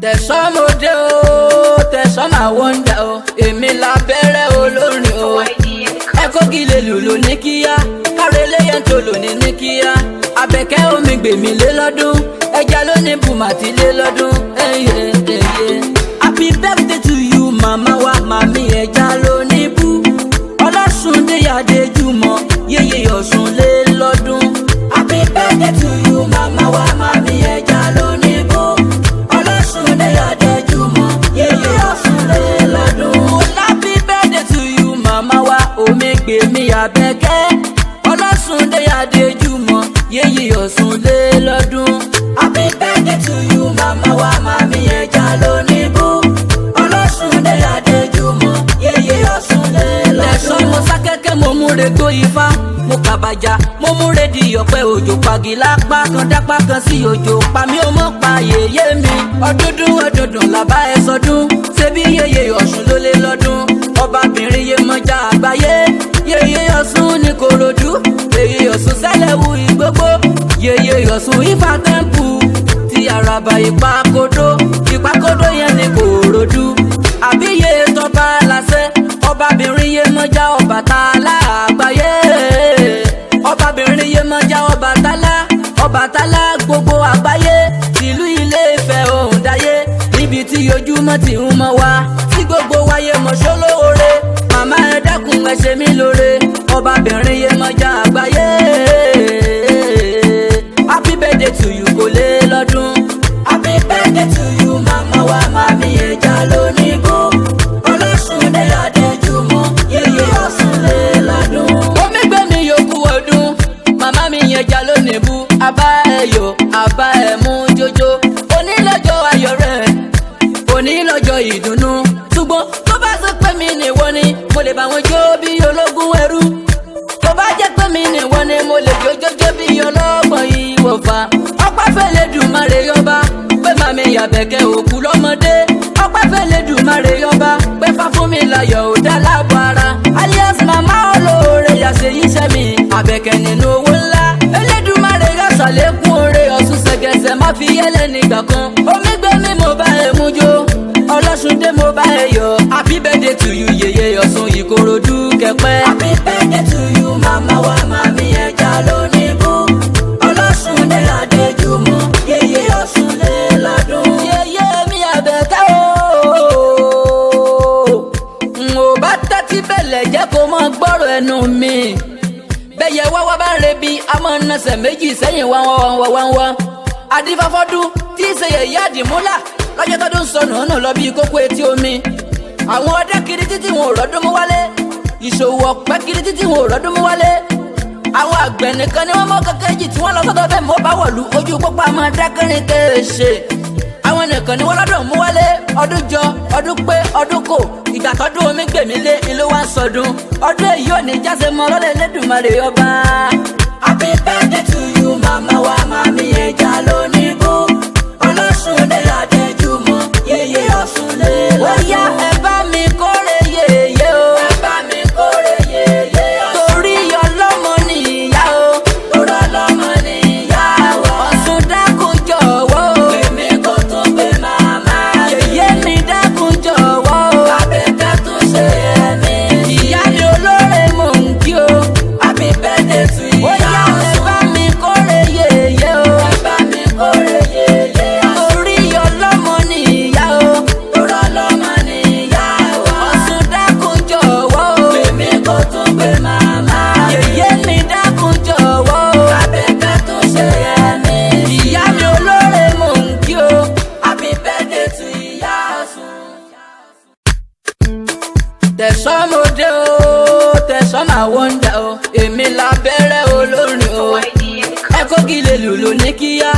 Tẹ̀sán mo dé o, tẹ̀sán máa wọ́ndà o, èmi lábẹ́rẹ́ olórin o. Ẹ kógi lè lùlù ní kíá, káre léyẹ̀ tó lò ní kíá. Àbẹ̀kẹ́ omi gbèmí lé lọ́dún, ẹja ló ní bùmàtí lé lọ́dún. Happy birthday to you, màmá wa, màmí ẹja ló ní bú. Ọlọ́sùndé Adéjùmọ̀, yéyé Ọ̀ṣun lé lọ́dún. Happy birthday to you, màmá wa, màmí ẹja ló ní bú. Ọlọ́sùndé Adéjùmọ̀, yéyé Ọ̀ṣun lé lọ́dún. Happy birthday to you, màmá wa, omi gbèmí Àbẹ̀kẹ́. Ọlọ́sùndé Adéjùmọ̀, yéyé Ọ̀ṣun lé lọ́dún. Happy birthday to you, màmá wa, màmí ẹja ló ní bú. Ọlọ́sùndé Adéjùmọ̀, yéyé Ọ̀ṣun lé lọ́dún. Tẹ̀sán mo sá kẹ́kẹ́ mo múre tó ifá, mo kàbàjá mo múre di ọ̀pẹ òjò pagi lápá kan dápá kan sí òjò pa mí ó mọ̀ pa yèyé mi. Ọdúndún làbá ẹ sọdún, ṣebí yéyé Ọ̀ṣun ló lé lọ́dún. Ọbabìnrin Yemọja àgbáyé, yéyé Ọ̀ṣun ní Kòròdú. Yéyé Ọ̀ṣun Sẹ́lẹ̀wù Ìgbógbó, yéyé Ọ̀ṣun Ifá tẹ́ḿpù. Ti Àràbà Ìpàkodó yẹn ní Kòròdú. Àbíyè tọ́ba láṣẹ, ọbabìnrin Yemọja Ọbàtálá àgbáyé. Ọbabìnrin Yemọja Ọbàtálá gbogbo àgbáyé. Ìlú Ilé-Ifẹ̀ Òǹdáyé, níbi tí ojúmọ́ ti ń mọ́ wá, tí gbogbo wáyé mọ̀ ṣólóore. Màmá ẹ dákun ẹ ṣe mí lóore, ọbabìnrin Yemọja àgbáyé. Happy birthday to you kò lé lọ́dún. Happy birthday to you, màmá wa, màmí ẹja ló ní bú. Ọlọ́sùndé Adéjùmọ̀, yéyé Ọ̀ṣun lé lọ́dún. Omi gbé mi yòókù ọdún, màmá mi ẹja ló ní bú. Àbá ẹ yọ, àbá ẹ mú jójó. Òní lọ́jọ́ ayọ̀ rẹ̀, òní lọ́jọ́ ìdùnnú. Ṣùgbọ́n tó bá sọ pé mi nìwọ ni, mo lè bá wọn jó bí ológun ẹrú. Tó bá jẹ́ pé mi nìwọ ni, mo lè jójójó bí ọlọ́gbọ̀n ìwọ̀fà. Ọpẹ́ f'Ẹlẹ́dùmarè yọba, pé màmí Àbẹ̀kẹ́ òkú lọ́mọdé. Ọpẹ́ f'Ẹlẹ́dùmarè yọba, pé Fáfúnmi láyọ̀ ò dá lábọ̀ ara. Alias màmá olóore yàṣẹ yíṣẹ́ mi, Àbẹ̀kẹ́ nínú owó ńlá. Ẹlẹ́dùmarè yọ ṣàlékún oore Ọ̀ṣun ṣẹ̀gẹ̀ṣẹ̀ má fi yẹ́lẹ̀ nígbà kan. Omi gbé mi mo bá ẹ mú jó, Ọlọ́sùndé mo bá ẹ yọ̀. Happy birthday to you, yèyé Ọ̀ṣun Ìkòròdú kẹpẹ́. Happy birthday to you, màmá wa, màmí ẹja ló ní bú. Ọlọ́sùndé Adéjùmọ̀, yèyé Ọ̀ṣun lé lọ́dún. Yèyé mi Àbẹ̀kẹ́ o, n ò bá tẹ́tí bẹ̀lẹ̀ jẹ́ kó mọ́ gbọ́rọ̀ ẹnu mi. Bẹ́yẹ wáwá bá ń rebi, a máa ń nasẹ̀ méjì sẹ́yìn wá. Adífáfọ́dún tí í ṣe yẹ̀yẹ́ àdìmúlà, lọ́jọ́ tọ́dún sọnù ọ̀nà lọ bí kókó etí omi. Àwọn ọdẹ kiri títí wọn ò rọ́dún mú wálé, ìṣòwò ọ̀pẹ kiri títí wọn ò rọ́dún mú wálé. Àwọn àgbẹ̀ nìkan ni wọ́n mọ́ kékèjì tí wọ́n lọ sọ́dọ̀ bẹ́ẹ̀ mọ́ bá wọ̀lú ojú pópó àmọ́ dákẹ́rin kéèṣe. Àwọn nìkan ni wọ́n lọ́dún mú wálé, ọdún jọ ọdún pé ọdún kò, ìgbà tọ́dún omi gbèmí lé ìlú wa ń sọdún. Ọdún èyí ò ní jáse mọ́ lọ́lẹ̀ Ẹlẹ́dùmarè ọba. Happy birthday to you, màmá wa, màmí ẹja ló ní bú. Ọlọ́sùndé Adéjùmọ̀, yéyé Ọ̀ṣun lé lọ́dún. Óyá ẹ bá mi kórè yèyé o, ẹ bá mi kórè yèyé Ọ̀ṣun. Torí ọlọ́mọ ni ìyá o, torí ọlọ́mọ ni ìyá wa. Ọ̀ṣun dákun jọ̀wọ́ o, èmi kò tún gbé màmá mi. Yèyé mi dákun jọ̀wọ́ o, Àbẹ̀kẹ́ tún ṣe ẹ̀mí. Ìyá mi olóore mò ń kí o. Happy birthday to you. Óyá ẹ bá mi kórè yèyé o, ẹ bá mi kórè yèyé Ọ̀ṣun. Torí ọlọ́mọ ni ìyá o, torí ọlọ́mọ ni ìyá wa. Ọ̀ṣun dákun jọ̀wọ́ o, èmi kò tún gbé màmá mi. Yèyé mi dákun jọ̀wọ́ o, Àbẹ̀kẹ́ tún ṣe ẹ̀mí. Ìyá mi olóore mò ń kí o. Happy birthday to ìyá Ọ̀ṣun. Tẹ̀sán mo dé o, tẹ̀sán máa wọ́ndà o, èmi lábẹ́rẹ́ olórin o. Ẹ kógi lè lùlù ní kíá,